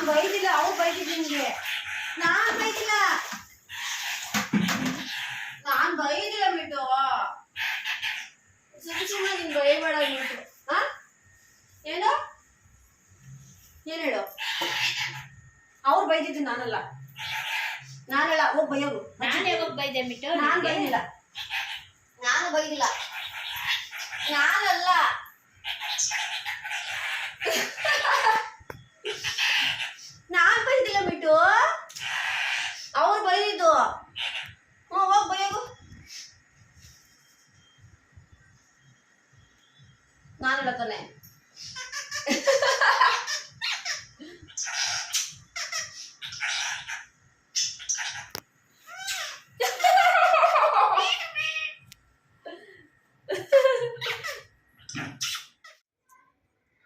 ಬೈದಿಲ್ಲ, ಅವ್ರು ಬೈದಿದ್ದು ನಿಮ್ಗೆ. ನಾನ್ ಬೈದಿಲ್ಲ ಬಿಟ್ಟು ಸುಮ್ಮನೆ ನೀನ್ ಬೈಬೇಡ ಬಿಟ್ಟು. ಏನು ಏನ್ ಹೇಳು? ಅವ್ರು ಬೈದಿದ್ದು ನಾನಲ್ಲ ಹೋಗ್ ಬೈಯೋದು. ನಾನು ಯಾವಾಗ ಬೈದೆ ಬಿಟ್ಟು? ನಾನು ಬೈದಿಲ್ಲ, ನಾನಲ್ಲ. ನಾನ್ ಬೈದಿಲ್ಲ ಬಿಟ್ಟು, ಅವ್ರು ಬೈದಿದ್ದು. ಹೋಗ್ ಬೈಯೋದು. ನಾನಲ್ಲ ತಾನೆ.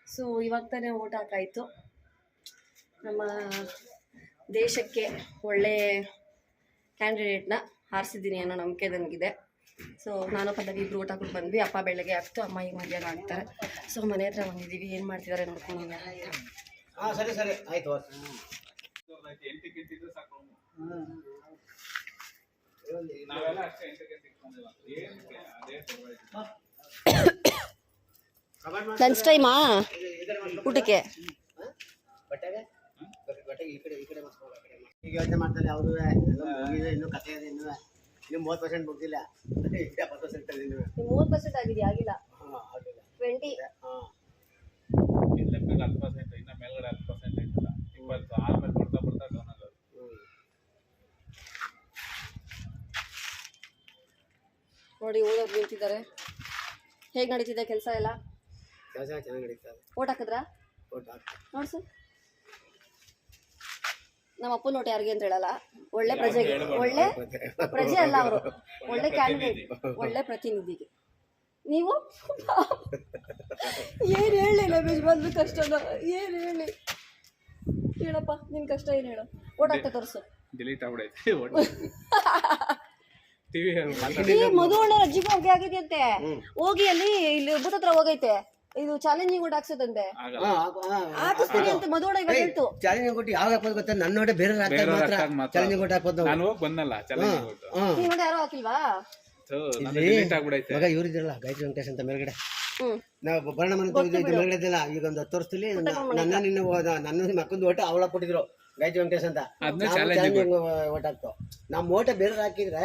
ಸೊ ಇವಾಗ ತಾನೇ ಓಟ್ ಹಾಕಾಯಿತು. ನಮ್ಮ ದೇಶಕ್ಕೆ ಒಳ್ಳೆ ಕ್ಯಾಂಡಿಡೇಟ್ನ ಆರಿಸಿದ್ದೀನಿ ಅನ್ನೋ ನಂಬಿಕೆ ನನಗಿದೆ. ಸೊ ನಾನು ಪಲ್ಲವಿ ಇಬ್ಬರು ಓಟ್ ಹಾಕ್ಬಿಟ್ಟು ಬಂದ್ವಿ. ಅಪ್ಪ ಬೆಳಗ್ಗೆ ಆಗ್ತು, ಅಮ್ಮ ಈಗ ಮಧ್ಯಾಹ್ನ ಆಗ್ತಾರೆ. ಸೊ ಮನೆ ಹತ್ರ ಬಂದಿದ್ದೀವಿ, ಏನು ಮಾಡ್ತಿದ್ದಾರೆ ನೋಡ್ಕೊಂಡು. ಸರಿ ಸರಿ ಆಯ್ತು. ಲಂಚ್ ಟೈಮಾ ಊಟಕ್ಕೆ? ಈಗ ಯೋಚನೆ ಮಾಡ್ತಾರೆ ಅವರು ಇನ್ನೂ ಕಥೆ ಇದೆ, ಇನ್ನೂ 30% ಮುಗ್ದಿಲ್ಲ, 70% ಇನ್ನು 30% ಆಗಿದೆ, ಆಗಿಲ್ಲ 20. ಇನ್ನ ಮೇಲ್ಗಡೆ 10% ಐತಲ್ಲ, 20 ಆಮೇಲೆ ಬರ್ತಾ ಡೌನ್ ಆಗೋದು. ನೋಡಿ ಓದೋರು ನಿಂತಿದ್ದಾರೆ. ಹೇಗೆ ನಡೀತಿದೆ ಕೆಲಸ ಎಲ್ಲ? ಕೆಲಸ ಚೆನ್ನಾಗಿ ನಡೀತದೆ. ಓಟ್ ಹಾಕಿದ್ರಾ? ನೋಡ್ಸು. ನಮ್ಮ ಅಪ್ಪನ ನೋಟ್ ಯಾರಿಗೆ ಅಂತ ಹೇಳಲ್ಲ, ಒಳ್ಳೆ ಪ್ರಜೆಗೆ, ಒಳ್ಳೆ ಪ್ರಜೆ ಅಲ್ಲ ಅವರು, ಒಳ್ಳೆ ಕ್ಯಾಂಡಿಡೇಟ್, ಒಳ್ಳೆ ಪ್ರತಿನಿಧಿಗೆ. ನೀವು ಏನು ಹೇಳಿ ರಮೇಶ್, ಬಂದು ಕಷ್ಟನ ಏನು ಹೇಳಿ ಹೇಳಪ್ಪ, ನಿನ್ನ ಕಷ್ಟ ಏನು ಹೇಳು? ಓಟ್ ಹಾಕ್ತಾ ತೋರಿಸು. Delete ಆಗ್ಬಿಡೈತೆ TV. ಮಧು ಅಣ್ಣ ಅಜ್ಜಿಗೂ ಹೋಗಿ ಆಗಿದೆಯಂತೆ, ಹೋಗಿ ಅಲ್ಲಿ ಇಲ್ಲಿ ಬೂತ್ ಹತ್ರ ಹೋಗೈತೆ, ಇದು ಚಾಲೆಂಜಿಂಗ್ ಓಟ್ ಹಾಕ್ಸೋದಂತೆ. ಹಾಕಿಸ್ತೀನಿ ಅಂತ ಮಧು ಅಣ್ಣ ಇವಾಗ ಹೇಳ್ತು. ಚಾಲೆಂಜಿಂಗ್ ಓಟ್ ಯಾವಾಗ ಹಾಕೋದು ಗೊತ್ತಾ? ನನ್ನ ನೋಡಿ ಬೇರೆ ಚಾಲೆಂಜಿಂಗ್ ಓಟ್ ಹಾಕೋದು. ನಾನು ಹೋಗಿ ಬಂದಲ್ಲ ಚಾಲೆಂಜಿಂಗ್ ಓಟ್. ನೀವ್ ನೋಡಿ ಯಾರು ಹಾಕಿಲ್ವಾ? ಡಿಲೀಟ್ ಆಗ್ಬಿಡೈತೆ. ಇವಾಗ ಇವ್ರಿದ್ರಲ್ಲ ಗಾಯತ್ರಿ ವೆಂಕಟೇಶ್ ಅಂತ ಮೇಲ್ಗಡೆ, ನಾವು ಬರ್ಣ ಮನೆ ಮೇಲ್ಗಡೆ ಇದ್ದಿಲ್ಲ. ಈಗ ಒಂದು 10 ವರ್ಷದಲ್ಲಿ ನನ್ನ ಮಕ್ಕಂದು ಓಟ ಅವಳ ಕೊಟ್ಟಿದ್ರು ಗಾಯತ್ರಿ ವೆಂಕಟೇಶ್ ಅಂತ. ಚಾಲೆಂಜಿಂಗ್ ಓಟ್ ಹಾಕ್ತು. ನಮ್ಮ ಓಟ ಬೇರೆ ಹಾಕಿದ್ರೆ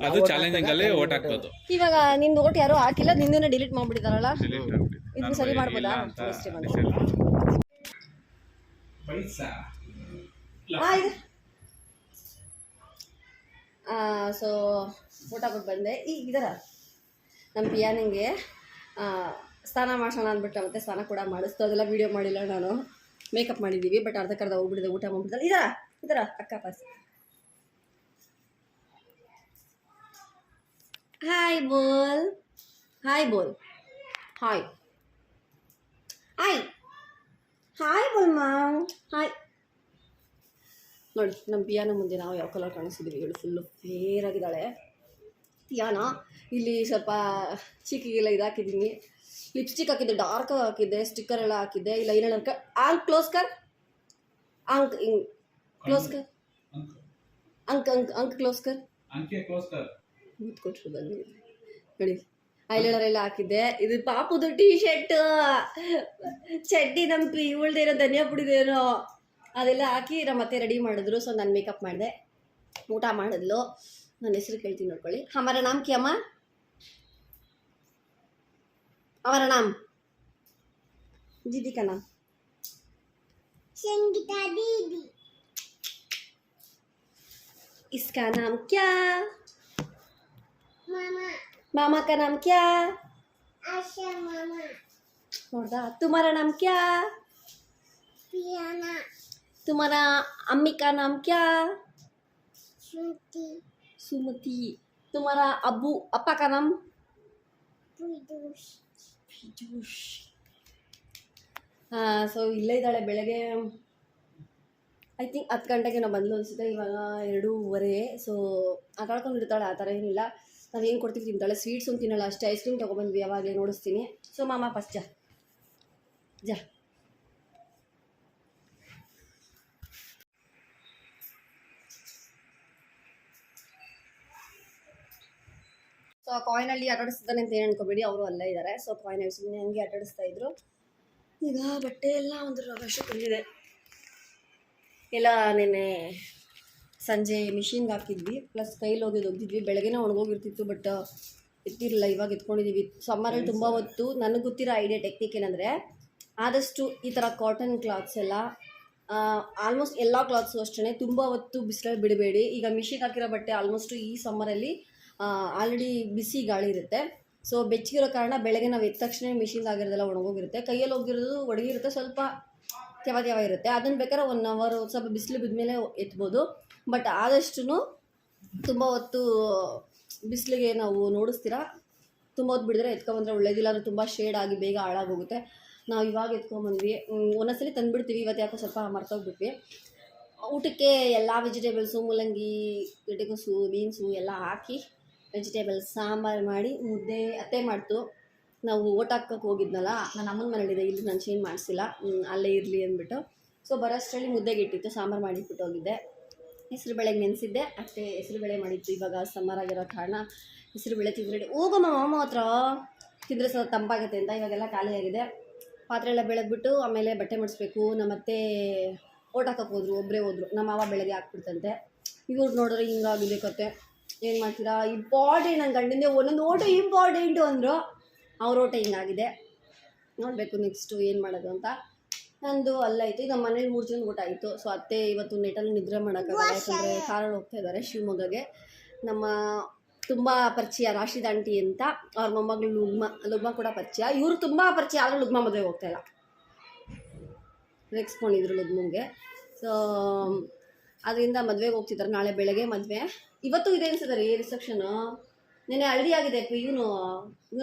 ಅದು ಚಾಲೆಂಜಿಂಗ್ ಅಲ್ಲೇ ಓಟ್ ಹಾಕೋದು. ಇವಾಗ ನಿಂದು ಓಟ್ ಯಾರು ಹಾಕಿಲ್ಲ, ನಿಂದನ್ನ ಡಿಲೀಟ್ ಮಾಡ್ಬಿಟ್ಟಿದಾರಲ್ಲ, ಇದು ಸರಿ ಮಾಡ್ಬೋದಾ? ಸೊ ಓಟ್ ಹಾಕ್ಬಿಟ್ಟು ಬಂದೆ. ಈಗ ಇದರ ನಮ್ಮ ಪಿಯಾನಿಂಗೆ ಸ್ನಾನ ಮಾಡ್ಸೋಣ ಅಂದ್ಬಿಟ್ಟು ಮತ್ತೆ ಸ್ನಾನ ಕೂಡ ಮಾಡಿಸ್ತು. ಅದೆಲ್ಲ ವೀಡಿಯೋ ಮಾಡಿಲ್ಲ ನಾನು, ಮೇಕಪ್ ಮಾಡಿದ್ದೀವಿ. ಬಟ್ ಅರ್ಧಕ್ಕರ್ಧ ಹೋಗ್ಬಿಟ್ಟಿದೆ, ಊಟ ಮಾಡ್ಬಿಡ್ತಲ್ಲ. ಇದರ ಅಕ್ಕ ಪಾಸ್. ಹಾಯ್ ಬೋಲ್, ಹಾಯ್ ಬೋಲ್, ಹಾಯ್ ಹಾಯ್ ಹಾಯ್ ಬೋಲ್ ಮಾವ್, ಹಾಯ್. ನೋಡಿ ನಮ್ಮ ಪಿಯಾನ ಮುಂದೆ ನಾವು ಯಾವ ಕಲರ್ ಕಾಣಿಸ್ತಿದ್ದೀವಿ ಹೇಳಿ? ಫುಲ್ಲು ಫೇರ್ ಆಗಿದ್ದಾಳೆ ಪಿಯಾನ. ಇಲ್ಲಿ ಸ್ವಲ್ಪ ಚೀಕಿಗೆಲ್ಲ ಇದಾಕಿದ್ದೀನಿ, ಲಿಪ್ಸ್ಟಿಕ್ ಹಾಕಿದ್ದೆ, ಡಾರ್ಕ್ ಹಾಕಿದ್ದೆ, ಸ್ಟಿಕ್ಕರ್ ಎಲ್ಲ ಹಾಕಿದ್ದೆ. ಇಲ್ಲ ಏನೇಳ ಆಂಕ್ ಕ್ಲೋಸ್ ಕರ್, ಅಂಕ್ ಹಿಂಗ್ ಕ್ಲೋಸ್ ಕರ್, ಅಂಕ್ ಅಂಕ್ ಅಂಕ್ ಕ್ಲೋಸ್ ಕರ್, ಮೂತ್ ಕೊಟ್ಟರು ಬಂದು ನೋಡಿ. ಐಲೈನರ್ ಎಲ್ಲ ಹಾಕಿದ್ದೆ. ಇದು ಪಾಪುದು ಟೀ ಶರ್ಟ್, ಚಡ್ಡಿ, ನಮ್ಮ ಇವಳ್ದೇನೋ ಧನಿಯಾ ಪುಡಿದೇನೋ ಅದೆಲ್ಲ ಹಾಕಿ ನಮ್ಮ ಮತ್ತೆ ರೆಡಿ ಮಾಡಿದ್ರು. ಸೊ ನಾನು ಮೇಕಪ್ ಮಾಡಿದೆ, ಊಟ ಮಾಡಿದ್ಲು. ನನ್ನ ಹೆಸರು ಕೇಳ್ತೀನಿ ನೋಡ್ಕೊಳ್ಳಿ. ಹಮಾರ ನಾಮ್ ಕ್ಯಾ ಅಮ್ಮ? हमारा नाम दीदी का नाम संगीता दीदी. इसका नाम क्या? मामा. मामा का नाम क्या? आशा मामा. नोड़ा. तुम्हारा नाम क्या? पियाना. तुम्हारा अम्मी का नाम क्या? सुमति. सुमति. तुम्हारा अब्बू अप्पा का नाम? पिदूष. ಪಿಜೂಷ್. ಸೊ ಇಲ್ಲೇ ಇದ್ದಾಳೆ. ಬೆಳಗ್ಗೆ ಐ ಥಿಂಕ್ 10 ಗಂಟೆಗೆ ನಾವು ಬಂದು ಅನಿಸುತ್ತೆ. ಇವಾಗ 2:30. ಸೊ ಆಟಾಡ್ಕೊಂಡಿರ್ತಾಳೆ, ಆ ಥರ ಏನಿಲ್ಲ. ನಾವು ಏನು ಕೊಡ್ತೀವಿ ತಿಂತಾಳೆ. ಸ್ವೀಟ್ಸ್ ಒಂದು ತಿನ್ನಲ್ಲ ಅಷ್ಟೇ. ಐಸ್ ಕ್ರೀಮ್ ತೊಗೊಬಂದ್ವಿ, ಯಾವಾಗಲೇ ನೋಡಿಸ್ತೀನಿ. ಸೊ ಮಾಮ ಫಸ್ಟ್ ಜಾ ಕಾಯಿನಲ್ಲಿ ಆಟಾಡಿಸ್ತಾನೆ ಅಂತ ಏನು ಅನ್ಕೋಬೇಡಿ, ಅವರು ಅಲ್ಲೇ ಇದ್ದಾರೆ. ಸೊ ಕಾಯಿನಲ್ಲಿ ಸುಮ್ಮನೆ ಹಂಗೆ ಆಟಾಡಿಸ್ತಾ ಇದ್ರು. ಈಗ ಬಟ್ಟೆ ಎಲ್ಲ ಒಂದು ರಶ್ ತಂದಿದೆ. ಎಲ್ಲ ನೆನ್ನೆ ಸಂಜೆ ಮಿಷಿನ್ಗೆ ಹಾಕಿದ್ವಿ, ಪ್ಲಸ್ ಕೈಲಿ ಒಗ್ದಿದ್ವಿ. ಬೆಳಗ್ಗೆನೇ ಒಣಗೋಗಿರ್ತಿತ್ತು, ಬಟ್ ಎತ್ತಿರಲಿಲ್ಲ. ಇವಾಗ ಎತ್ಕೊಂಡಿದ್ದೀವಿ. ಸಮ್ಮರಲ್ಲಿ ತುಂಬ ಹೊತ್ತು ನನಗೆ ಗೊತ್ತಿರೋ ಐಡಿಯಾ ಟೆಕ್ನಿಕ್ ಏನಂದರೆ, ಆದಷ್ಟು ಈ ಥರ ಕಾಟನ್ ಕ್ಲಾತ್ಸ್ ಎಲ್ಲ ಆಲ್ಮೋಸ್ಟ್ ಎಲ್ಲ ಕ್ಲಾತ್ಸು ಅಷ್ಟೇ ತುಂಬ ಹೊತ್ತು ಬಿಸಿಲಲ್ಲಿ ಬಿಡಬೇಡಿ. ಈಗ ಮಿಷಿನ್ ಹಾಕಿರೋ ಬಟ್ಟೆ ಆಲ್ಮೋಸ್ಟು ಈ ಸಮ್ಮರಲ್ಲಿ ಆಲ್ರೆಡಿ ಬಿಸಿ ಗಾಳಿ ಇರುತ್ತೆ. ಸೊ ಬೆಚ್ಚಗಿರೋ ಕಾರಣ ಬೆಳಗ್ಗೆ ನಾವು ಎದ್ದ ತಕ್ಷಣ ಮಿಷಿನ್ಗೆ ಆಗಿರೋದೆಲ್ಲ ಒಣಗೋಗಿರುತ್ತೆ. ಕೈಯಲ್ಲಿ ಹೋಗಿರೋದು ಒಣಗಿರುತ್ತೆ, ಸ್ವಲ್ಪ ತ್ಯವ ಇರುತ್ತೆ. ಅದನ್ನು ಬೇಕಾದ್ರೆ 1 ಅವರ್ ಸ್ವಲ್ಪ ಬಿಸಿಲು ಬಿದ್ಮೇಲೆ ಎತ್ಬೋದು. ಬಟ್ ಆದಷ್ಟು ತುಂಬ ಹೊತ್ತು ಬಿಸಿಲಿಗೆ ನಾವು ನೋಡಿಸ್ತೀರಾ, ತುಂಬ ಹೊತ್ತು ಬಿಡಿದ್ರೆ ಎತ್ಕೊಂಬಂದರೆ ಒಳ್ಳೇದಿಲ್ಲ. ಅಂದರೆ ತುಂಬ ಶೇಡ್ ಆಗಿ ಬೇಗ ಹಾಳಾಗೋಗುತ್ತೆ. ನಾವು ಇವಾಗ ಎತ್ಕೊಂಬಂದ್ವಿ. ಒಂದೊಂದ್ಸಲಿ ತಂದುಬಿಡ್ತೀವಿ. ಇವತ್ತು ಯಾಕೋ ಸ್ವಲ್ಪ ಮರ್ತೋಗ್ಬಿಟ್ವಿ. ಊಟಕ್ಕೆ ಎಲ್ಲ ವೆಜಿಟೇಬಲ್ಸು, ಮೂಲಂಗಿ, ಗೆಡ್ಡೆಕೋಸು, ಬೀನ್ಸು ಎಲ್ಲ ಹಾಕಿ ವೆಜಿಟೇಬಲ್ಸ್ ಸಾಂಬಾರು ಮಾಡಿ, ಮುದ್ದೆ ಅತ್ತೆ ಮಾಡ್ತು. ನಾವು ಓಟ್ ಹಾಕೋಕ್ಕೆ ಹೋಗಿದ್ನಲ್ಲ, ನಾನು ಅಮ್ಮನ ಮನೇಲಿದೆ, ಇಲ್ಲಿ ನಾನು ಚೇಂಜ್ ಮಾಡಿಸಿಲ್ಲ, ಅಲ್ಲೇ ಇರಲಿ ಅಂದ್ಬಿಟ್ಟು. ಸೊ ಬರೋಷ್ಟರಲ್ಲಿ ಮುದ್ದೆಗೆ ಇಟ್ಟಿತ್ತು, ಸಾಂಬಾರು ಮಾಡಿಬಿಟ್ಟು ಹೋಗಿದ್ದೆ. ಹೆಸರುಬೇಳೆಗೆ ನೆನೆಸಿದ್ದೆ, ಅತ್ತೆ ಹೆಸರುಬೇಳೆ ಮಾಡಿತ್ತು. ಇವಾಗ ಸಮ್ಮರ್ ಆಗಿರೋ ಕಾರಣ ಹೆಸರುಬೇಳೆ ತಿಂದ್ರೆ ಹೋಗಮ್ಮ ಮಾಮ ಹತ್ರ ತಿಂದರೆ ಸ್ವಲ್ಪ ತಂಪಾಗುತ್ತೆ ಅಂತ. ಇವಾಗೆಲ್ಲ ಖಾಲಿಯಾಗಿದೆ. ಪಾತ್ರೆ ಎಲ್ಲ ಬೆಳಗ್ಬಿಟ್ಟು ಆಮೇಲೆ ಬಟ್ಟೆ ಮಡಿಸ್ಬೇಕು. ನಮ್ಮತ್ತೆ ಓಟ್ ಹಾಕೋಕೆ ಹೋದ್ರು, ಒಬ್ಬರೇ ಹೋದ್ರು. ನಮ್ಮ ಮಾವ ಬೆಳಗ್ಗೆ ಹಾಕ್ಬಿಡ್ತಂತೆ. ಇವ್ರು ನೋಡಿದ್ರೆ ಹಿಂಗಾಗಿದೆ ಕತೆ. ಏನು ಮಾಡ್ತೀರಾ, ಇಂಪಾರ್ಟೆಂಟ್. ನನ್ನ ಗಂಡಿಂದೆ ಒಂದೊಂದು ಓಟ ಇಂಪಾರ್ಟೆಂಟು ಅಂದರು. ಅವ್ರ ಓಟ ಹಿಂಗಾಗಿದೆ. ನೋಡಬೇಕು ನೆಕ್ಸ್ಟು ಏನು ಮಾಡೋದು ಅಂತ. ನಂದು ಅಲ್ಲಾಯಿತು. ಈಗ ನಮ್ಮ ಮನೇಲಿ 3 ಜನ ಊಟ ಆಯಿತು. ಸೊ ಅತ್ತೆ ಇವತ್ತು ನೆಟ್ಟಲ್ಲಿ ನಿದ್ರೆ ಮಾಡೋಕ್ಕಾಗಲ್ಲ, ಯಾಕಂದರೆ ಕಾರಲ್ಲಿ ಹೋಗ್ತಾ ಇದ್ದಾರೆ ಶಿವಮೊಗ್ಗಗೆ. ನಮ್ಮ ತುಂಬ ಪರಿಚಯ ರಾಶಿದ್ ಆಂಟಿ ಅಂತ, ಅವ್ರ ಮೊಮ್ಮಗಳು ಲುಗ್ಮ ಕೂಡ ಪರಿಚಯ. ಇವರು ತುಂಬ ಪರಿಚಯ, ಆದರೂ ಲುಗ್ಮ ಮದುವೆಗೆ ಹೋಗ್ತಾಯಿಲ್ಲ. ರೆಕ್ಸ್ಕೊಂಡಿದ್ರು ಲುಗ್ಮಗೆ. ಸೊ ಅದರಿಂದ ಮದುವೆಗೆ ಹೋಗ್ತಿದ್ದಾರೆ. ನಾಳೆ ಬೆಳಗ್ಗೆ ಮದುವೆ. ಇವತ್ತು ಇದೆ ಅನ್ಸಿದ್ದಾರೆ ಈ ರಿಸೆಪ್ಷನು. ನೆನ್ನೆ ಹಳದಿ ಆಗಿದೆ. ಇವನು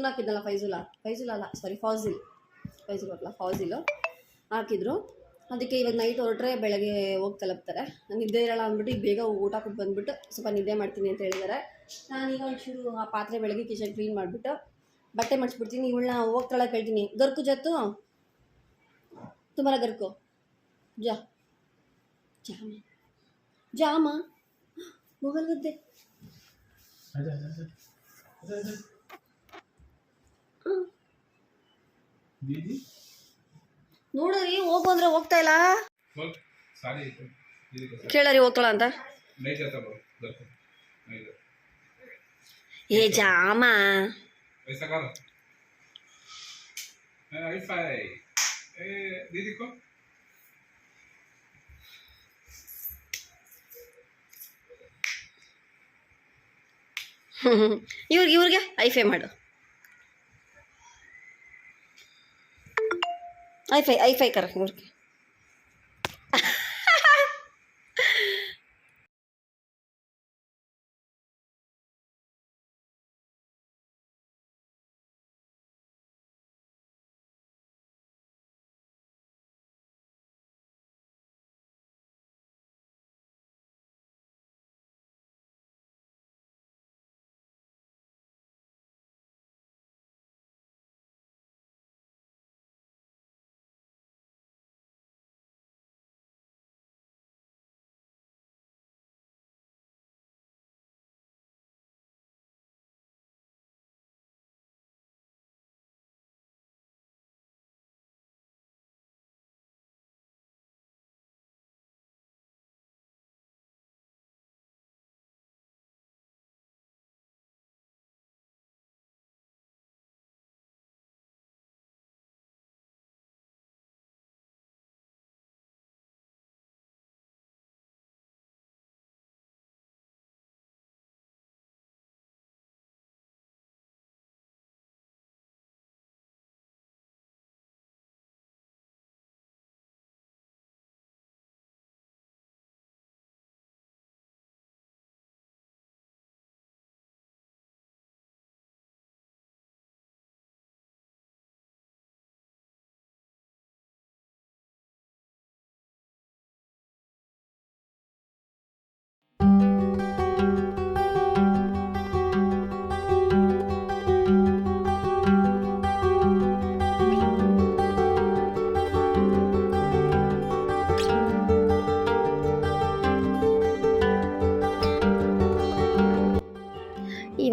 ಹಾಕಿದ್ನಲ್ಲ, ಫೈಜುಲ್ ಅಲ್ಲ, ಸಾರಿ ಫಾಜಿಲ್ ಅಲ್ಲ, ಫಾಜಿಲು ಹಾಕಿದ್ರು. ಅದಕ್ಕೆ ಇವಾಗ ನೈಟ್ ಹೊರಟ್ರೆ ಬೆಳಗ್ಗೆ ಹೋಗಿ ತಲುಪ್ತಾರೆ. ನಾನು ನಿದ್ದೆ ಇರೋಲ್ಲ ಅಂದ್ಬಿಟ್ಟು ಈಗ ಬೇಗ ಊಟ ಕೊಟ್ಟು ಬಂದುಬಿಟ್ಟು ಸ್ವಲ್ಪ ನಿದ್ದೆ ಮಾಡ್ತೀನಿ ಅಂತ ಹೇಳಿದ್ದಾರೆ. ನಾನೀಗ ಒಂಚೂರು ಆ ಪಾತ್ರೆ ಬೆಳಗ್ಗೆ ಕಿಚನ್ ಕ್ಲೀನ್ ಮಾಡಿಬಿಟ್ಟು ಬಟ್ಟೆ ಮಡಿಸ್ಬಿಡ್ತೀನಿ. ಇವಳನ್ನ ಹೋಗ್ತಾಳಕ್ಕೆ ಹೇಳ್ತೀನಿ, ಗರ್ಕು ಜತ್ತು ತುಮಾರ ಗರ್ಕು ಜಾಮ ಮೊಬೈಲ್ ಗದ್ದೆ ನೋಡ್ರಿ, ಹೋಗು ಅಂದರೆ ಹೋಗ್ತಾ ಇಲ್ಲ. ಕೇಳರಿ ಹೋಗ್ತಾಳ ಅಂತ. ಏ ಜಾಮ ಇವ್ರಿಗೆ ಐಫೈ ಮಾಡು. ಐಫೈ ಕರ ಇವ್ರಿಗೆ.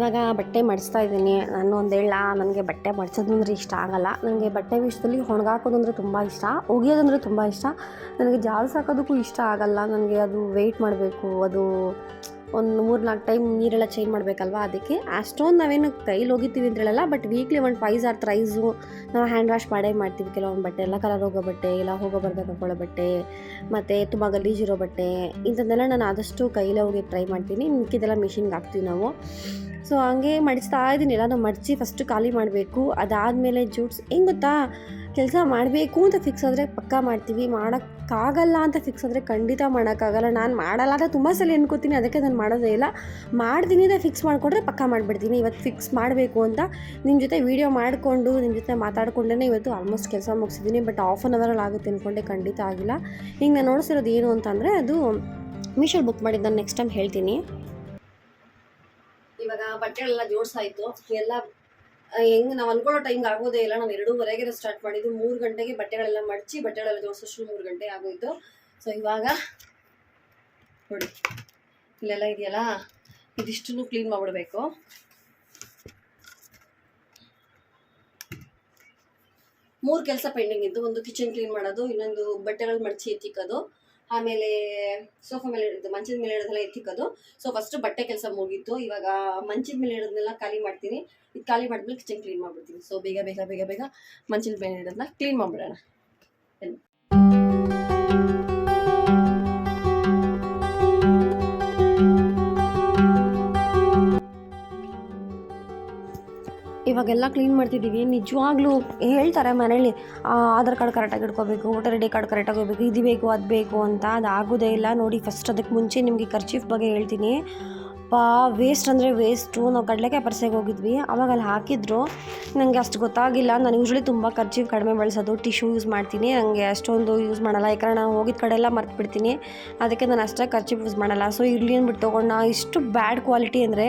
ಇವಾಗ ಬಟ್ಟೆ ಮಡಿಸ್ತಾ ಇದ್ದೀನಿ. ನಾನು ಒಂದು ಹೇಳ, ನನಗೆ ಬಟ್ಟೆ ಮಡ್ಸೋದು ಅಂದರೆ ಇಷ್ಟ ಆಗಲ್ಲ. ನನಗೆ ಬಟ್ಟೆ ವಿಷಯದಲ್ಲಿ ಒಣಗಾಕೋದಂದರೆ ತುಂಬ ಇಷ್ಟ, ಒಗೆಯೋದಂದರೆ ತುಂಬ ಇಷ್ಟ. ನನಗೆ ಜಾಲ್ಸ್ ಹಾಕೋದಕ್ಕೂ ಇಷ್ಟ ಆಗಲ್ಲ. ನನಗೆ ಅದು ವೆಯ್ಟ್ ಮಾಡಬೇಕು, ಅದು ಒಂದು 3-4 ಟೈಮ್ ನೀರೆಲ್ಲ ಚೇಂಜ್ ಮಾಡಬೇಕಲ್ವ. ಅದಕ್ಕೆ ಅಷ್ಟೊಂದು ನಾವೇನು ಕೈಲಿ ಒಗಿತೀವಿ ಅಂತ ಹೇಳಲ್ಲ, ಬಟ್ ವೀಕ್ಲಿ ಒಂದು 5 or 3 ನಾವು ಹ್ಯಾಂಡ್ ವಾಶ್ ಮಾಡೇ ಮಾಡ್ತೀವಿ. ಕೆಲವೊಂದು ಬಟ್ಟೆ ಎಲ್ಲ ಕಲರ್ ಹೋಗೋ ಬಟ್ಟೆ, ಇಲ್ಲ ಹೋಗೋಬಾರ್ದು ಹಾಕೊಳ್ಳೋ ಬಟ್ಟೆ, ಮತ್ತು ತುಂಬ ಗಲೀಜಿರೋ ಬಟ್ಟೆ, ಇಂಥದ್ದೆಲ್ಲ ನಾನು ಆದಷ್ಟು ಕೈಲೇ ಹೋಗಿ ಟ್ರೈ ಮಾಡ್ತೀನಿ. ಮಿಕ್ಕಿದೆಲ್ಲ ಮಿಷಿನ್ಗೆ ಹಾಕ್ತೀವಿ ನಾವು. ಸೊ ಹಂಗೆ ಮಡಿಸ್ತಾ ಇದ್ದೀನಿ. ಎಲ್ಲ ನಾವು ಮಡಿಸಿ ಫಸ್ಟು ಖಾಲಿ ಮಾಡಬೇಕು. ಅದಾದಮೇಲೆ ಜೂಟ್ಸ್ ಹೆಂಗೆ ಗೊತ್ತಾ, ಕೆಲಸ ಮಾಡಬೇಕು ಅಂತ ಫಿಕ್ಸ್ ಆದರೆ ಪಕ್ಕ ಮಾಡ್ತೀವಿ, ಮಾಡೋಕ್ಕಾಗಲ್ಲ ಅಂತ ಫಿಕ್ಸ್ ಆದರೆ ಖಂಡಿತ ಮಾಡೋಕ್ಕಾಗಲ್ಲ. ನಾನು ಮಾಡಲ್ಲ ಅಂತ ತುಂಬ ಸಲ ಅನ್ಕೋತೀನಿ, ಅದಕ್ಕೆ ನಾನು ಮಾಡೋದೇ ಇಲ್ಲ. ಮಾಡ್ತೀನಿ ಅಂತ ಫಿಕ್ಸ್ ಮಾಡಿಕೊಂಡ್ರೆ ಪಕ್ಕ ಮಾಡಿಬಿಡ್ತೀನಿ. ಇವತ್ತು ಫಿಕ್ಸ್ ಮಾಡಬೇಕು ಅಂತ ನಿಮ್ಮ ಜೊತೆ ವೀಡಿಯೋ ಮಾಡಿಕೊಂಡು ನಿಮ್ಮ ಜೊತೆ ಮಾತಾಡ್ಕೊಂಡೇ ಇವತ್ತು ಆಲ್ಮೋಸ್ಟ್ ಕೆಲಸ ಮುಗಿಸಿದ್ದೀನಿ. ಬಟ್ 1/2 ಅವರಲ್ಲಿ ಆಗುತ್ತೆ ಅಂದ್ಕೊಂಡೆ, ಖಂಡಿತ ಆಗಿಲ್ಲ. ಈಗ ನಾನು ನೋಡಿಸಿರೋದು ಏನು ಅಂತಂದರೆ, ಅದು ಮೀಶೋಲ್ಲಿ ಬುಕ್ ಮಾಡಿದ್ದು. ನಾನು ನೆಕ್ಸ್ಟ್ ಟೈಮ್ ಹೇಳ್ತೀನಿ. ಇವಾಗ ಬಟ್ಟೆಗಳೆಲ್ಲ ಜೋಡಿಸಾಯಿತು. ಎಲ್ಲ ಹೆಂಗೆ ನಾವು ಅಂದ್ಕೊಳ್ಳೋ ಟೈಮ್ಗೆ ಆಗೋದೇ ಇಲ್ಲ. ನಾವು 2:30ಗೆ ಸ್ಟಾರ್ಟ್ ಮಾಡಿದ್ದು, 3 ಗಂಟೆಗೆ ಬಟ್ಟೆಗಳೆಲ್ಲ ಮಡಚಿ ಬಟ್ಟೆಗಳೆಲ್ಲ ಜೋಡಿಸೋಷ್ಟು 3 ಗಂಟೆ ಆಗೋಯಿತು. ಸೊ ಇವಾಗ ನೋಡಿ, ಇಲ್ಲೆಲ್ಲ ಇದೆಯಲ್ಲ, ಇದಿಷ್ಟನ್ನು ಕ್ಲೀನ್ ಮಾಡಿಬಿಡ್ಬೇಕು. ಮೂರು ಕೆಲಸ ಪೆಂಡಿಂಗ್ ಇದ್ದು, ಒಂದು ಕಿಚನ್ ಕ್ಲೀನ್ ಮಾಡೋದು, ಇನ್ನೊಂದು ಬಟ್ಟೆಗಳು ಮಡಚಿ ಎತ್ತಿಕ್ಕೋದು, ಆಮೇಲೆ ಸೋಫಾ ಮೇಲೆ ಇಡೋದು, ಮಂಚದ ಮೇಲೆ ಇಡೋದೆಲ್ಲ ಎತ್ತಿಕ್ಕೋದು. ಸೊ ಫಸ್ಟ್ ಬಟ್ಟೆ ಕೆಲಸ ಮುಗೀತು. ಇವಾಗ ಮಂಚದ ಮೇಲೆ ಇಡೋದನ್ನೆಲ್ಲ ಖಾಲಿ ಮಾಡ್ತೀನಿ. ಇದು ಖಾಲಿ ಮಾಡಿದ್ಮೇಲೆ ಕಿಚನ್ ಕ್ಲೀನ್ ಮಾಡ್ಬಿಡ್ತೀನಿ. ಸೊ ಬೇಗ ಬೇಗ ಬೇಗ ಬೇಗ ಮಂಚದ ಮೇಲೆ ಇಡೋದನ್ನ ಕ್ಲೀನ್ ಮಾಡಿಬಿಡೋಣ. ಇವಾಗೆಲ್ಲ ಕ್ಲೀನ್ ಮಾಡ್ತಿದ್ದೀವಿ. ನಿಜವಾಗ್ಲೂ ಹೇಳ್ತಾರೆ ಮನೇಲಿ ಆಧಾರ್ ಕಾರ್ಡ್ ಕರೆಕ್ಟಾಗಿ ಇಟ್ಕೋಬೇಕು, ವೋಟರ್ ಐ ಡಿ ಕಾರ್ಡ್ ಕರೆಕ್ಟಾಗಿ ಹೋಗ್ಬೇಕು, ಇದು ಬೇಕು ಅದು ಬೇಕು ಅಂತ. ಅದು ಆಗೋದೇ ಇಲ್ಲ. ನೋಡಿ, ಫಸ್ಟ್ ಅದಕ್ಕೆ ಮುಂಚೆ ನಿಮಗೆ ಕರ್ಚೀಫ್ ಬಗ್ಗೆ ಹೇಳ್ತೀನಿ. ವೇಸ್ಟ್ ಅಂದರೆ ವೇಸ್ಟು. ನಾವು ಕಡಲೆಕಾಯಿ ಪರ್ಸೆಗೆ ಹೋಗಿದ್ವಿ, ಆವಾಗ ಅಲ್ಲಿ ಹಾಕಿದ್ರು. ನನಗೆ ಅಷ್ಟು ಗೊತ್ತಾಗಿಲ್ಲ. ನಾನು ಯೂಶ್ವಲಿ ತುಂಬ ಕರ್ಚೀಫ್ ಕಡಿಮೆ ಬಳಸೋದು, ಟಿಶ್ಯೂ ಯೂಸ್ ಮಾಡ್ತೀನಿ. ನನಗೆ ಅಷ್ಟೊಂದು ಯೂಸ್ ಮಾಡಲ್ಲ, ಯಾಕಂದ್ರೆ ನಾನು ಹೋಗಿದ್ದ ಕಡೆ ಎಲ್ಲ ಮರ್ತು ಬಿಡ್ತೀನಿ. ಅದಕ್ಕೆ ನಾನು ಅಷ್ಟೇ ಕರ್ಚೀಫ್ ಯೂಸ್ ಮಾಡಲ್ಲ. ಸೊ ಇರಲಿ ಅಂದ್ಬಿಟ್ಟು ತೊಗೊಂಡು, ಇಷ್ಟು ಬ್ಯಾಡ್ ಕ್ವಾಲಿಟಿ ಅಂದರೆ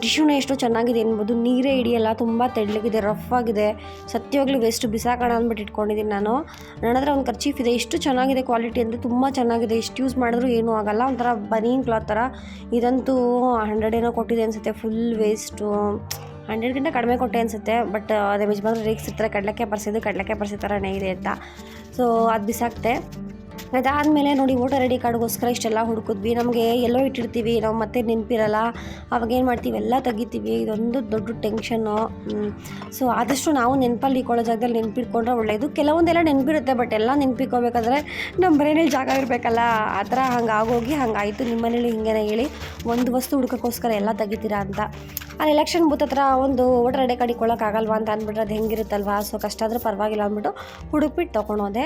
ಟಿಶ್ಯೂನೇ ಎಷ್ಟು ಚೆನ್ನಾಗಿದೆ ಅನ್ಬೋದು. ನೀರೇ ಹಿಡಿಯಲ್ಲ, ತುಂಬ ತೆಳ್ಳಗಿದೆ, ರಫ್ ಆಗಿದೆ. ಸತ್ಯವಾಗ್ಲೂ ವೇಸ್ಟು, ಬಿಸಾಕೋಣ ಅಂದ್ಬಿಟ್ಟು ಇಟ್ಕೊಂಡಿದ್ದೀನಿ ನಾನು. ನನ್ನ ಹತ್ರ ಒಂದು ಕರ್ಚೀಫ್ ಇದೆ, ಎಷ್ಟು ಚೆನ್ನಾಗಿದೆ ಕ್ವಾಲಿಟಿ ಅಂದರೆ ತುಂಬ ಚೆನ್ನಾಗಿದೆ. ಎಷ್ಟು ಯೂಸ್ ಮಾಡಿದ್ರೂ ಏನೂ ಆಗೋಲ್ಲ. ಒಂಥರ ಬನೀನ್ ಕ್ಲಾತ್ ಥರ. ಇದಂತೂ 100 ಏನೋ ಕೊಟ್ಟಿದೆ ಅನಿಸುತ್ತೆ. ಫುಲ್ ವೇಸ್ಟು, 100ಗಿಂತ ಕಡಿಮೆ ಕೊಟ್ಟೆ ಅನಿಸುತ್ತೆ. ಬಟ್ ಅದೇ ಯಜಮಾನ್ರು ರೇಗಿಸಿರ್ತಾರೆ, ಕಡಲೆಕಾಯಿ ಪರ್ಸಿ ಥರನೇ ಇದೆ ಅಂತ. ಸೊ ಅದು ಬಿಸಾಕ್ತೆ. ಅದಾದಮೇಲೆ ನೋಡಿ, ವೋಟರ್ ಐ ಡಿ ಕಾರ್ಡ್ಗೋಸ್ಕರ ಇಷ್ಟೆಲ್ಲ ಹುಡುಕಿದ್ವಿ. ನಮಗೆ ಎಲ್ಲೋ ಇಟ್ಟಿರ್ತೀವಿ, ನಾವು ಮತ್ತೆ ನೆನಪಿರಲ್ಲ. ಅವಾಗ ಏನು ಮಾಡ್ತೀವಿ, ಎಲ್ಲ ತೆಗಿತೀವಿ. ಇದೊಂದು ದೊಡ್ಡ ಟೆನ್ಷನ್ನು. ಸೊ ಆದಷ್ಟು ನಾವು ನೆನಪಲ್ಲಿ ಇಟ್ಕೊಳ್ಳೋ ಜಾಗದಲ್ಲಿ ನೆನಪಿಟ್ಕೊಂಡ್ರೆ ಒಳ್ಳೆಯದು. ಕೆಲವೊಂದೆಲ್ಲ ನೆನಪಿರುತ್ತೆ, ಬಟ್ ಎಲ್ಲ ನೆನಪಿಟ್ಕೋಬೇಕಾದ್ರೆ ನಮ್ಮ ಬ್ರೈನಲ್ಲಿ ಜಾಗ ಇರಬೇಕಲ್ಲ. ಆ ಥರ ಹಂಗಾಗೋಗಿ ಹಂಗಾಯಿತು. ನಿಮ್ಮ ಮನೇಲಿ ಹಿಂಗೇನೆ ಹೇಳಿ, ಒಂದು ವಸ್ತು ಹುಡುಕೋಕ್ಕೋಸ್ಕರ ಎಲ್ಲ ತೆಗಿತೀರಾ ಅಂತ. ಅಲ್ಲಿ ಎಲೆಕ್ಷನ್ ಬೂತ್ ಹತ್ರ ಒಂದು ವೋಟರ್ ಐ ಡಿ ಕಾರ್ಡ್ ಇಟ್ಕೊಳ್ಳೋಕ್ಕಾಗಲ್ವಾ ಅಂತ ಅಂದ್ಬಿಟ್ರೆ ಅದು ಹೆಂಗಿರುತ್ತಲ್ವಾ. ಸೊ ಕಷ್ಟ ಆದರೂ ಪರವಾಗಿಲ್ಲ ಅಂದ್ಬಿಟ್ಟು ಹುಡುಕ್ಬಿಟ್ಟು ತೊಗೊಂಡೋದೆ.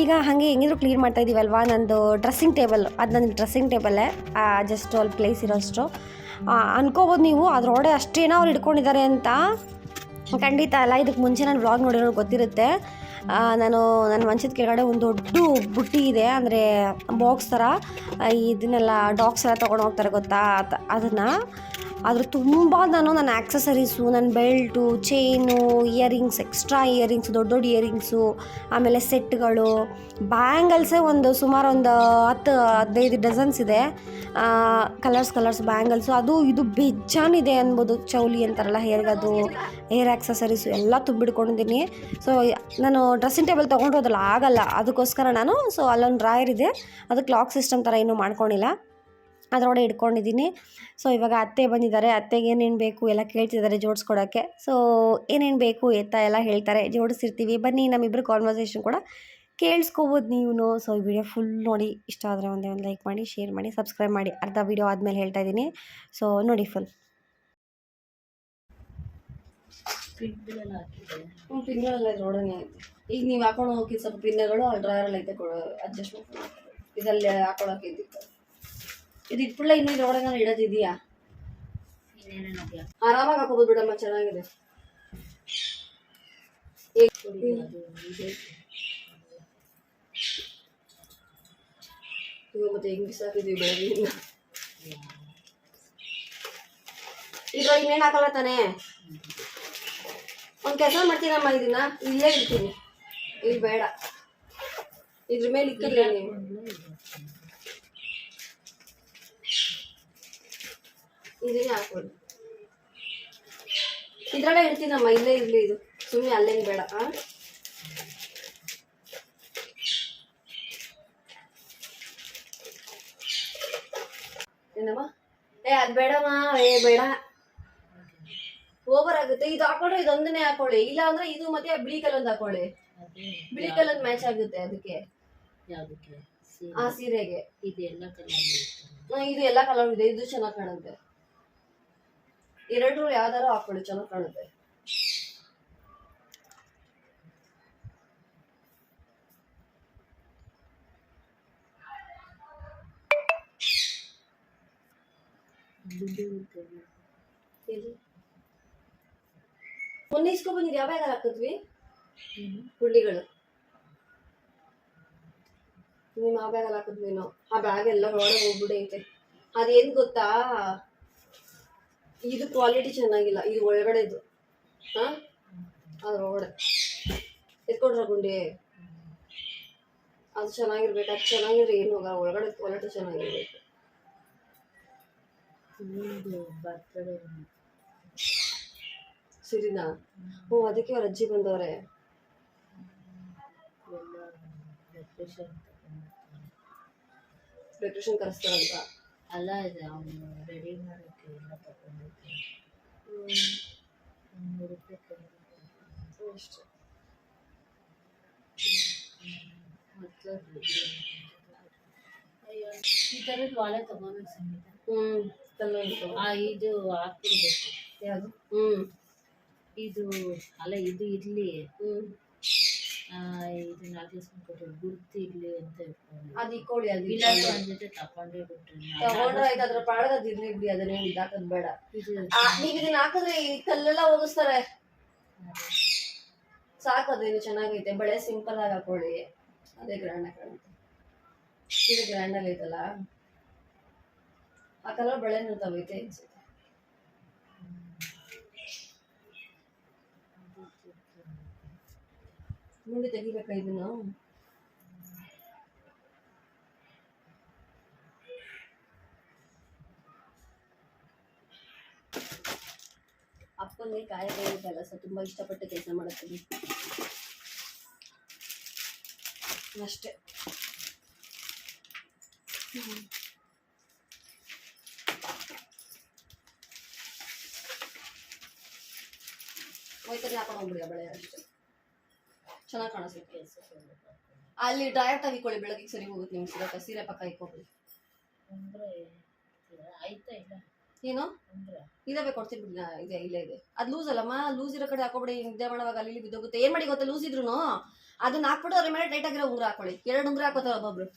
ಈಗ ಹಾಗೆ ಹೆಂಗಿದ್ರು ಕ್ಲೀನ್ ಮಾಡ್ತಾಯಿದ್ದೀವಲ್ವಾ. ನಂದು ಡ್ರೆಸ್ಸಿಂಗ್ ಟೇಬಲ್, ಅದು ನನ್ನ ಡ್ರೆಸ್ಸಿಂಗ್ ಟೇಬಲ್ಲೇ, ಜಸ್ಟ್ ಅಲ್ಲಿ ಪ್ಲೇಸ್ ಇರೋಷ್ಟು ಅನ್ಕೋಬೋದು ನೀವು. ಅದರೊಳಗೆ ಅಷ್ಟೇನೋ ಅವ್ರು ಇಟ್ಕೊಂಡಿದ್ದಾರೆ ಅಂತ. ಖಂಡಿತ ಅಲ್ಲ. ಇದಕ್ಕೆ ಮುಂಚೆ ನಾನು ವ್ಲಾಗ್ ನೋಡಿರೋರು ಗೊತ್ತಿರುತ್ತೆ. ನಾನು ನನ್ನ ಮಂಚದ ಕೆಳಗಡೆ ಒಂದು ದೊಡ್ಡ ಬುಟ್ಟಿ ಇದೆ, ಅಂದರೆ ಬಾಕ್ಸ್ ಥರ. ಇದನ್ನೆಲ್ಲ ಡಾಗ್ಸ್ ಎಲ್ಲ ತೊಗೊಂಡು ಹೋಗ್ತಾರೆ ಗೊತ್ತಾ, ಅದನ್ನು. ಆದರೂ ತುಂಬ ನನ್ನ ಆ್ಯಕ್ಸಸರೀಸು, ನನ್ನ belt, chain, earrings, extra earrings, ದೊಡ್ಡ ದೊಡ್ಡ ಇಯರಿಂಗ್ಸು, ಆಮೇಲೆ ಸೆಟ್ಗಳು, ಬ್ಯಾಂಗಲ್ಸೇ ಸುಮಾರು ಒಂದು 10-15 ಡಜನ್ಸ್ ಇದೆ. ಕಲರ್ಸ್ ಬ್ಯಾಂಗಲ್ಸು, ಅದು ಇದು ಬೇಜಾನಿದೆ ಅನ್ಬೋದು. ಚೌಲಿ ಅಂತಾರಲ್ಲ ಹೇರ್ಗದು, ಹೇರ್ ಆ್ಯಕ್ಸಸರೀಸು ಎಲ್ಲ ತುಂಬಿಡ್ಕೊಂಡಿದ್ದೀನಿ. ಸೊ ನಾನು ಡ್ರೆಸ್ಸಿಂಗ್ ಟೇಬಲ್ ತೊಗೊಂಡಿರೋದಲ್ಲ, ಆಗಲ್ಲ. ಅದಕ್ಕೋಸ್ಕರ ನಾನು ಅಲ್ಲೊಂದು ಡ್ರಾಯರ್ ಇದೆ, ಅದು ಕ್ಲಾಕ್ ಸಿಸ್ಟಮ್ ಥರ ಇನ್ನೂ ಮಾಡ್ಕೊಂಡಿಲ್ಲ, ಅದರೊಳಗೆ ಇಟ್ಕೊಂಡಿದ್ದೀನಿ. ಸೊ ಇವಾಗ ಅತ್ತೆ ಬಂದಿದ್ದಾರೆ. ಅತ್ತೆಗೆ ಏನೇನು ಬೇಕು ಎಲ್ಲ ಕೇಳ್ತಿದ್ದಾರೆ ಜೋಡಿಸ್ಕೊಡೋಕ್ಕೆ. ಸೊ ಏನೇನು ಬೇಕು ಎತ್ತ ಎಲ್ಲ ಹೇಳ್ತಾರೆ, ಜೋಡಿಸಿರ್ತೀವಿ. ಬನ್ನಿ, ನಮ್ಮಿಬ್ಬರು ಕಾನ್ವರ್ಸೇಷನ್ ಕೂಡ ಕೇಳಿಸ್ಕೋಬೋದು ನೀವು. ಸೊ ಈ ವಿಡಿಯೋ ಫುಲ್ ನೋಡಿ. ಇಷ್ಟ ಆದರೆ ಒಂದು ಲೈಕ್ ಮಾಡಿ, ಶೇರ್ ಮಾಡಿ, ಸಬ್ಸ್ಕ್ರೈಬ್ ಮಾಡಿ. ಅರ್ಧ ವಿಡಿಯೋ ಆದಮೇಲೆ ಹೇಳ್ತಾ ಇದ್ದೀನಿ. ಸೊ ನೋಡಿ ಫುಲ್. ಪಿನ್ಗಳೆಲ್ಲ ಇದ್ರೊಳಗೆ ಐತೆ. ಈಗ ನೀವು ಹಾಕೊಂಡು ಹೋಗಿ ಸ್ವಲ್ಪ ಪಿನ್ಗಳು ಆ ಡ್ರಾಯರಲ್ಲಿ ಐತೆ, ಅಡ್ಜಸ್ಟ್ ಮಾಡ್ಕೊಂಡು ಇದರಲ್ಲಿ ಹಾಕೊಳ್ಳೋಕೆ ಇದ್ದಿತ್ತು. ಇದು ಇಟ್ಬಿಡ್ಲ, ಇನ್ನೂ ಇದ್ರೊಳಗೆ ನಾನು ಇಡೋದಿದೆಯಾ? ಆರಾಮಾಗಿ ಹಾಕೋಬೋದು ಬಿಡಮ್ಮ, ಚೆನ್ನಾಗಿದೆ. ಮತ್ತೆ ಹೆಂಗೆ ಬಿಸಾಕಿದ್ವಿ ಬೆಳಗ್ಗೆ. ಇದ್ರೊಳಗೆ ಇನ್ನೇನು ಹಾಕಲ್ಲ ತಾನೇ. ಒಂದು ಕೆಲಸ ಮಾಡ್ತೀನಮ್ಮ, ಇದನ್ನ ಇಲ್ಲೇ ಇಡ್ತೀನಿ. ಇಲ್ಲಿ ಬೇಡ, ಇದ್ರ ಮೇಲೆ ಇಕ್ಕಿಲ್ಲ ನೀವು. ಇದನ್ನೇ ಹಾಕೊಳ್ಳಿ. ಇದ್ರಲ್ಲೇ ಇಡ್ತೀನಮ್ಮ, ಇಲ್ಲೇ ಇರಲಿ ಇದು, ಸುಮ್ಮನೆ ಅಲ್ಲೇನು ಬೇಡ. ಏನಮ್ಮ? ಅದು ಬೇಡಮ್ಮ, ಬೇಡ, ಓವರ್ ಆಗುತ್ತೆ. ಇದು ಹಾಕೊಂಡ್ರೆ ಇದೊಂದನ್ನೇ ಹಾಕೊಳ್ಳಿ, ಇಲ್ಲ ಅಂದ್ರೆ ಇದು ಮತ್ತೆ ಬಿಳಿ ಕಲರ್ ಹಾಕೊಳ್ಳಿ. ಬಿಳಿ ಕಲರ್ ಮ್ಯಾಚ್ ಆಗುತ್ತೆ ಅದಕ್ಕೆ, ಆ ಸೀರೆಗೆ. ಇದು ಎಲ್ಲ ಕಲರ್ ಇದೆ, ಇದು ಚೆನ್ನಾಗಿ ಕಾಣುತ್ತೆ. ಎರಡರೂ ಯಾವ್ದಾರು ಹಾಕೊಳ್ಳಿ, ಚೆನ್ನಾಗಿ ಕಾಣುತ್ತೆ. ಮೊನ್ನೆ ಇಸ್ಕೊ ಬಂದಿದ್ದು ಯಾವ ಬ್ಯಾಗ್ ಹಾಕಿದ್ವಿ ಗುಂಡಿಗಳು? ನಿಮ್ಮ ಆ ಬ್ಯಾಗಲ್ಲಿ ಹಾಕಿದ್ವಿನೋ? ಆ ಬ್ಯಾಗ್ ಎಲ್ಲ ಒಳಗೆ ಹೋಗ್ಬಿಡೈತೆ. ಅದೇನ್ ಗೊತ್ತಾ, ಇದು ಕ್ವಾಲಿಟಿ ಚೆನ್ನಾಗಿಲ್ಲ, ಇದು ಒಳಗಡೆದು. ಹಾ, ಅದ್ರ ಒಳಗಡೆ ಎತ್ಕೊಡ್ರ ಗುಂಡಿ, ಅದು ಚೆನ್ನಾಗಿರ್ಬೇಕು. ಅದು ಚೆನ್ನಾಗಿದ್ರೆ ಏನು ಹೋಗ, ಒಳಗಡೆ ಕ್ವಾಲಿಟಿ ಚೆನ್ನಾಗಿರ್ಬೇಕು. ಸರಿನಾ? ಹ್ಞೂ, ಅದಕ್ಕೆ ಅವ್ರ ಅಜ್ಜಿ ಬಂದವ್ರೆ. ಡೆಕೋರೇಷನ್ ಕರೆಸ್ತಾರಂತ. ಅಲ್ಲ, ಇದು ಅವನು ರೆಡಿ ಮಾಡೋಕ್ಕೆ ಎಲ್ಲ ತಗೊಂಡಿದ್ದೆ. 300 ರೂಪಾಯಿ ಅಷ್ಟು. ಈ ಥರದ್ದು ವಾಲೆ ತಗೋಬೇಕು ಸಂಗೀತ. ಇದು ಹಾಕ್ತಿರ್ಬೇಕು. ಯಾವುದು? ಇದು ಅಲ್ಲ, ಇದು ಇರ್ಲಿ. ಇದನ್ನ ಹಾಕಿಸ್ಕೊಂಡು ಗುರ್ತು ಇರ್ಲಿ ಅಂತ ಇಟ್ಕೊಂಡು ಅದು ಇಕ್ಕೊಳ್ಳಿ. ಅದು ಇಲ್ಲ ಒಂದ್ ಜೊತೆ ತಕೊಂಡೇ ಬಿಟ್ರೆ ತಗೊಂಡ್ರೆ ಆಯ್ತು, ಅದ್ರ ಪಾಡಗದ್ ಇರ್ಲಿ ಬಿಡಿ, ಅದನ್ನೇನು ಇದಾಕದ್ ಬೇಡ. ನೀವ್ ಇದನ್ನ ಹಾಕಿದ್ರೆ ಈ ಕಲ್ಲೆಲ್ಲ ಹೋಗಿಸ್ತಾರೆ. ಸಾಕದೇನು ಚೆನ್ನಾಗೈತೆ. ಬಳೆ ಸಿಂಪಲ್ ಆಗಿ ಹಾಕೊಳ್ಳಿ, ಅದೇ ಗ್ರ್ಯಾಂಡ್ ಆಗಿ ಕಾಣುತ್ತೆ. ಇದು ಗ್ರ್ಯಾಂಡ್ ಆಗೈತಲ್ಲ, ಆ ಕಲರ್ ಬಳೆ ತಗೋಯ್ತೆ ಅನ್ಸುತ್ತೆ. ಮುಂದೆ ತೆಗಿಬೇಕಾ ಇದನ್ನು? ಅಪ್ಪನಿಗೆ ಕಾಯಕೈ ಕೆಲಸ ತುಂಬಾ ಇಷ್ಟಪಟ್ಟು ಕೆಲಸ ಮಾಡುತ್ತೀನಿ ಅಷ್ಟೇ. ಹೋಯ್ತಾನೆ ಹಾಕೊಂಡು ಹೋಗ್ಬಿಡಿ ಆ ಬಳೆ, ಅಷ್ಟೇ ಚೆನ್ನಾಗಿ ಕಾಣಿಸುತ್ತೆ. ಅಲ್ಲಿ ಡೈರೆಕ್ಟ್ ಆಗಿಕೊಳ್ಳಿ, ಬೆಳಗ್ಗೆ ಸರಿ ಹೋಗುತ್ತೆ ನಿಮ್ಗೆ. ಸೀರೆ ಸೀರೆ ಪಕ್ಕ ಇಕ್ಕೊಬಿಡಿ. ಆಯ್ತಾ ಇಲ್ಲ ಏನು ಇದಾವೆ ಕೊಡ್ತೀನಿ ಬಿಡಿ. ಇದೆ ಇಲ್ಲೇ ಇದೆ. ಅದು ಲೂಸ್ ಅಲ್ಲಮ್ಮ, ಲೂಸ್ ಇರೋ ಕಡೆ ಹಾಕೋಬಿಡಿ. ನಿದ್ದೆ ಮಾಡುವಾಗ ಅಲ್ಲಿ ಬಿದ್ದೋಗುತ್ತೆ. ಏನ್ ಮಾಡಿ ಗೊತ್ತಾ, ಲೂಸ್ ಇದ್ರು ಅದನ್ನ ಹಾಕ್ಬಿಟ್ಟು ಅದ್ರ ಮೇಲೆ ಟೈಟ್ ಆಗಿರೋ ಉಂಗ್ರ ಹಾಕೊಳ್ಳಿ. 2 ಉಂಗ್ರ ಹಾಕೋತಾರೆ ಒಬ್ಬೊಬ್ರು.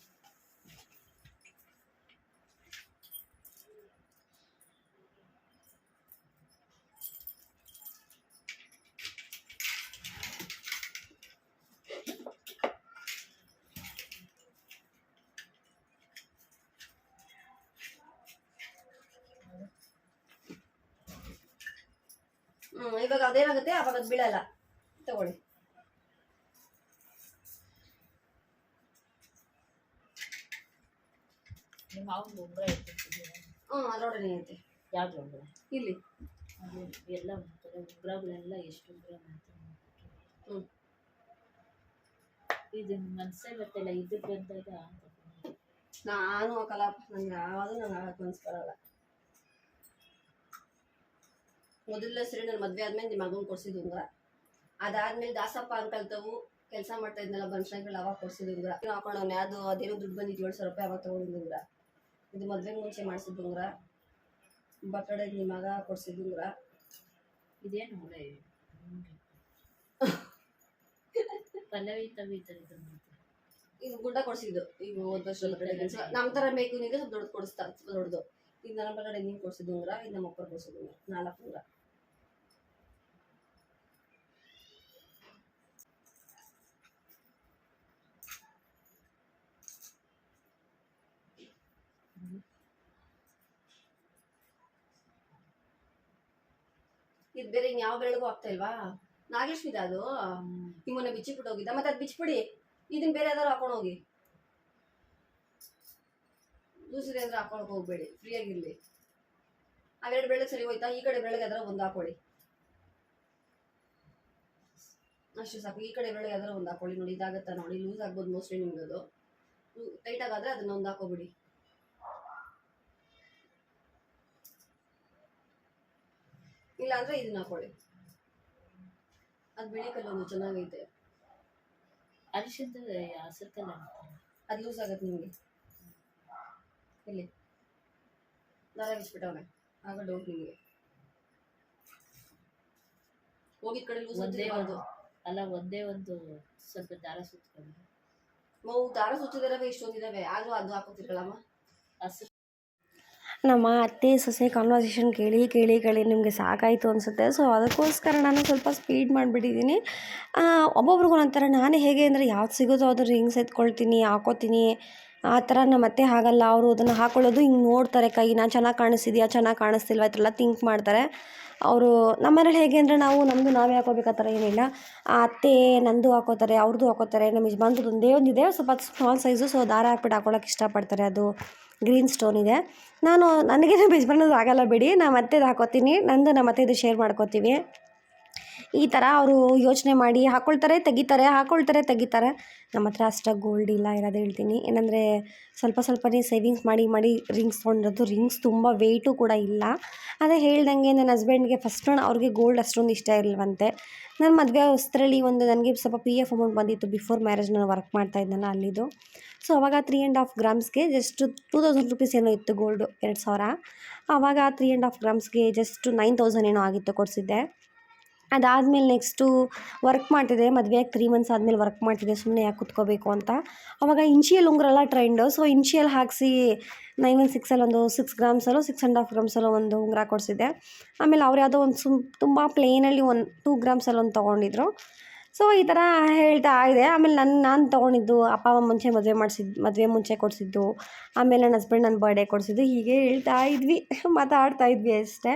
ಇವಾಗ ಅದೇನಾಗುತ್ತೆ, ಅವಾಗ ಅದು ಬೀಳಲ್ಲ. ತಗೊಳ್ಳಿ. ನಿಮ್ಮ ಅವ್ನು ಉಂಗ್ರ ಇಟ್ಟಿದ್ದೀರಾ? ಅದರೊಡನೆ ಐತೆ. ಯಾವ್ದು ಉಂಗ್ರ? ಇಲ್ಲಿ ಅದು ಎಲ್ಲ ಉಂಗ್ರಗಳೆಲ್ಲ ಎಷ್ಟು ಉಂಗ್ರ ಮಾಡ್ತಾರೆ. ಇದು ಮನಸ್ಸೇ ಗೊತ್ತಿಲ್ಲ. ಇದು ಬಂದಾಗ ನಾನು ಹಾಕಲ್ಲ, ನಂಗೆ ಯಾವುದು ನಂಗೆ ಹಾಕಕ್ಕೆ ಮನ್ಸ್ಬರಲ್ಲ. ಮೊದಲನೇ ಸರಿ ನನ್ನ ಮದ್ವೆ ಆದ್ಮೇಲೆ ನಿಮ್ಮ ಮಗನ್ ಕೊಡ್ಸಿದ್ ಉಂಗ್ರ. ಅದಾದ್ಮೇಲೆ ದಾಸಪ್ಪ ಅಂಕಲ್ತವು ಕೆಲಸ ಮಾಡ್ತಾ ಇದ್ನಲ್ಲ ಬನ್ಶಂಕರ್, ಅವಾಗ ಕೊಡ್ಸಿದ್ ಉಂಗ್ರ. ಹಾಕೊಂಡವ್ನೆ, ಅದು ಅದೇನೋ ದುಡ್ಡು ಬಂದಿದ್ದು 7,000 ರೂಪಾಯಿ ಅವಾಗ ತಗೊಂಡಿದ್ದು ಉಂಗ್ರ. ಇದು ಮದ್ವೆಗೆ ಮುಂಚೆ ಮಾಡಿಸಿದ ಉಂಗ್ರ. ಬರ್ತಡೇ ನಿಮ್ಮ ಮಗ ಕೊಡ್ಸಿದ್ ಉಂಗ್ರ. ಇದೇನು ಉಂಗ್ರ? ಪಲ್ಲವಿ ತವಿ ಇದು ಗುಡ್ಡ ಕೊಡ್ಸಿದ್ದು. ಈಗ ಹೋದ ವರ್ಷ ನಮ್ಮ ತರ ಬೇಕು ನಿಂಗೆ ಸ್ವಲ್ಪ ದೊಡ್ಡದು ಕೊಡಿಸ್ತಾರೆ, ದೊಡ್ಡದು. ಇದು ನನ್ನ ಬರ್ತಡೇ ನೀನು ಕೊಡ್ಸಿದ್ ಉಂಗ್ರ, ಇದು ನಮ್ಮ ಅಪ್ಪ ಕೊಡ್ಸಿದ್ ಉಂಗ್ರ. 4 ಉಂಗ್ರ. ಇದು ಬೇರೆ ಯಾವ ಬೆರಳಿಗೂ ಆಗ್ತಾ ಇಲ್ವಾ? ನಾಗೇಶ್ವಿದ ಅದು ನಿಮ್ಮನ್ನ ಬಿಚ್ಚಿಬಿಟ್ಟು ಹೋಗಿದ್ದ. ಮತ್ತೆ ಅದು ಬಿಚ್ಬಿಡಿ, ಇದನ್ನ ಬೇರೆ ಯಾವ್ದಾರು ಹಾಕೊಂಡು ಹೋಗಿ. ದೂಸರಿ ಅಂದ್ರೆ ಹಾಕೊಳಕ್ ಹೋಗ್ಬೇಡಿ, ಫ್ರೀ ಆಗಿರ್ಲಿ. ಅವೆರಡು ಬೆಳಗ್ಗೆ ಸರಿ ಹೋಯ್ತಾ? ಈ ಕಡೆ ಬೆಳಗ್ಗೆ ಅದರ ಒಂದು ಹಾಕೊಳ್ಳಿ. ಅಷ್ಟು ಸಾಕು. ಈ ಕಡೆ ಒಳಗೆ ಯಾವ್ದಾರು ಒಂದು ಹಾಕೊಳ್ಳಿ ನೋಡಿ, ಇದಾಗತ್ತಾ ನೋಡಿ, ಲೂಸ್ ಆಗ್ಬೋದು ಮೋಸ್ಟ್ಲಿ ನಿಮ್ಗೆ. ಅದು ಟೈಟ್ ಆಗಾದ್ರೆ ಅದನ್ನ ಒಂದು ಹಾಕೋಬಿಡಿ. ಇಲ್ಲ ಅಂದ್ರೆ ಇದನ್ನ ಹಾಕೊಳ್ಳಿ. ಅದು ಬಿಳಿ ಕಲ್ಲೊಂದು ಚೆನ್ನಾಗೈತೆ, ಅರಿಶಿಂದ ಹಸಿರು ಕಲರ್ ಅದು ಲೂಸ್ ಆಗತ್ತೆ ನಿಮಗೆ. ಇಲ್ಲಿ ದಾರ ಬಿಚ್ಬಿಟ್ಟವನೆ, ಆಗ ಡೌಟ್ ನಿಮಗೆ. ಹೋಗಿದ ಕಡೆ ಲೂಸ್ ಆಗಬಾರ್ದು. ಅಲ್ಲ, ಒಂದೇ ಒಂದು ಸ್ವಲ್ಪ ದಾರ ಸುತ್ಕೊಂಡು ದಾರ ಸುತ್ತಿದಾರವೆ ಇಷ್ಟೊಂದಿದಾವೆ, ಆದ್ರೂ ಅದು ಹಾಕೋತಿರಲ್ಲಮ್ಮ. ಹಸಿರು ನಮ್ಮ ಅತ್ತೆ ಸೊಸೆ ಕಾನ್ವರ್ಸೇಷನ್ ಕೇಳಿ ಕೇಳಿ ಕೇಳಿ ನಿಮಗೆ ಸಾಕಾಯಿತು ಅನಿಸುತ್ತೆ. ಸೊ ಅದಕ್ಕೋಸ್ಕರ ನಾನು ಸ್ವಲ್ಪ ಸ್ಪೀಡ್ ಮಾಡಿಬಿಟ್ಟಿದ್ದೀನಿ. ಒಬ್ಬೊಬ್ರಿಗೂ ಒಂಥರ. ನಾನು ಹೇಗೆ ಅಂದರೆ ಯಾವ್ದು ಸಿಗೋದು ಅದು ರಿಂಗ್ಸ್ ಎತ್ಕೊಳ್ತೀನಿ, ಹಾಕೋತೀನಿ. ಆ ಥರ ನಮ್ಮ ಅತ್ತೆ ಹಾಗಲ್ಲ. ಅವರು ಅದನ್ನು ಹಾಕೊಳ್ಳೋದು ಹಿಂಗೆ ನೋಡ್ತಾರೆ, ಕೈನ ಚೆನ್ನಾಗಿ ಕಾಣಿಸ್ತಿದ್ಯಾ ಚೆನ್ನಾಗಿ ಕಾಣಿಸ್ತಿಲ್ವ, ಈ ಥರ ಥಿಂಕ್ ಮಾಡ್ತಾರೆ ಅವರು. ನಮ್ಮನೇಲಿ ಹೇಗೆ ಅಂದರೆ ನಮ್ಮದು ನಾವೇ ಹಾಕೋಬೇಕು, ಆ ಥರ ಏನಿಲ್ಲ. ಆ ಅತ್ತೆ ನಂದು ಹಾಕೋತಾರೆ, ಅವ್ರದ್ದು ಹಾಕೋತಾರೆ. ನಮ್ಮ ಯಜಮಾನ್ರದ್ದು ಒಂದೇ ಒಂದಿದೆ, ಸ್ವಲ್ಪ ಸ್ಮಾಲ್ ಸೈಜು. ಸೊ ದಾರ ಹಾಕ್ಬಿಟ್ಟು ಹಾಕೊಳ್ಳೋಕೆ ಇಷ್ಟಪಡ್ತಾರೆ. ಅದು ಗ್ರೀನ್ ಸ್ಟೋನ್ ಇದೆ. ನನಗೆ ನಮ್ಮ ಯಜಮಾನದ್ದು ಆಗಲ್ಲ ಬಿಡಿ, ನಮ್ಮ ಅತ್ತೆದು ಹಾಕೋತೀನಿ, ನಂದು ನಮ್ಮ ಅತ್ತೆದು ಶೇರ್ ಮಾಡ್ಕೋತೀವಿ. ಈ ಥರ ಅವರು ಯೋಚನೆ ಮಾಡಿ ಹಾಕ್ಕೊಳ್ತಾರೆ, ತೆಗಿತಾರೆ, ಹಾಕ್ಕೊಳ್ತಾರೆ, ತೆಗಿತಾರೆ. ನಮ್ಮ ಹತ್ರ ಅಷ್ಟಾಗಿ ಗೋಲ್ಡ್ ಇಲ್ಲ ಇರೋದು ಹೇಳ್ತೀನಿ. ಏನಂದರೆ ಸ್ವಲ್ಪನೇ ಸೇವಿಂಗ್ಸ್ ಮಾಡಿ ರಿಂಗ್ಸ್ ತೊಗೊಂಡಿರೋದು. ರಿಂಗ್ಸ್ ತುಂಬ ವೆಯ್ಟು ಕೂಡ ಇಲ್ಲ. ಅದೇ ಹೇಳ್ದಂಗೆ ನನ್ನ ಹಸ್ಬೆಂಡ್ಗೆ ಫಸ್ಟ್ ಅವ್ರಿಗೆ ಗೋಲ್ಡ್ ಅಷ್ಟೊಂದು ಇಷ್ಟ ಇರಲ್ವಂತೆ. ನನ್ನ ಮದುವೆ ಹೊಸದ್ರಲ್ಲಿ ನನಗೆ ಸ್ವಲ್ಪ PF ಅಮೌಂಟ್ ಬಂದಿತ್ತು. ಬಿಫೋರ್ ಮ್ಯಾರೇಜ್ ನಾನು ವರ್ಕ್ ಮಾಡ್ತಾ ಇದ್ದನಲ್ಲ ಅಲ್ಲಿದ್ದು. ಸೊ ಅವಾಗ 3.5 ಗ್ರಾಮ್ಸ್ಗೆ ಜಸ್ಟ್ 2000 ರುಪೀಸ್ ಏನೋ ಇತ್ತು ಗೋಲ್ಡು, 2000. ಆವಾಗ 3.5 ಗ್ರಾಮ್ಸ್ಗೆ ಜಸ್ಟ್ 9000 ಏನೋ ಆಗಿತ್ತು ಕೊಡಿಸಿದ್ದೆ. ಅದಾದಮೇಲೆ ನೆಕ್ಸ್ಟು ವರ್ಕ್ ಮಾಡ್ತಿದ್ದೆ. ಮದುವೆಯಾಗಿ 3 ಮಂತ್ಸ್ ಆದಮೇಲೆ ವರ್ಕ್ ಮಾಡ್ತಿದ್ದೆ, ಸುಮ್ಮನೆ ಯಾಕೆ ಕುತ್ಕೋಬೇಕು ಅಂತ. ಆವಾಗ ಇಂಚಿಯಲ್ಲಿ ಉಂಗುರ ಟ್ರೆಂಡು. ಸೊ ಇಂಚಿಯಲ್ಲಿ ಹಾಕಿಸಿ 916ಅಲ್ಲಿ ಒಂದು 6 ಗ್ರಾಮ್ಸಲ್ಲೋ 6.5 ಗ್ರಾಮ್ಸಲ್ಲೋ ಒಂದು ಉಂಗುರ ಕೊಡಿಸಿದ್ದೆ. ಆಮೇಲೆ ಅವ್ರು ಯಾವುದೋ ಒಂದು ತುಂಬ ಪ್ಲೇನಲ್ಲಿ 2 ಗ್ರಾಮ್ಸಲ್ಲಿ ಒಂದು ತೊಗೊಂಡಿದ್ರು. ಸೊ ಈ ಥರ ಹೇಳ್ತಾ ಇದೆ. ಆಮೇಲೆ ನಾನು ತೊಗೊಂಡಿದ್ದು ಅಪ್ಪ ಅಮ್ಮ ಮುಂಚೆ ಮದುವೆ ಮುಂಚೆ ಕೊಡಿಸಿದ್ದು. ಆಮೇಲೆ ನನ್ನ ಹಸ್ಬೆಂಡ್ ನನ್ನ ಬರ್ಡೇ ಕೊಡಿಸಿದ್ದು. ಹೀಗೆ ಹೇಳ್ತಾ ಇದ್ವಿ, ಮಾತಾಡ್ತಾ ಇದ್ವಿ ಅಷ್ಟೇ.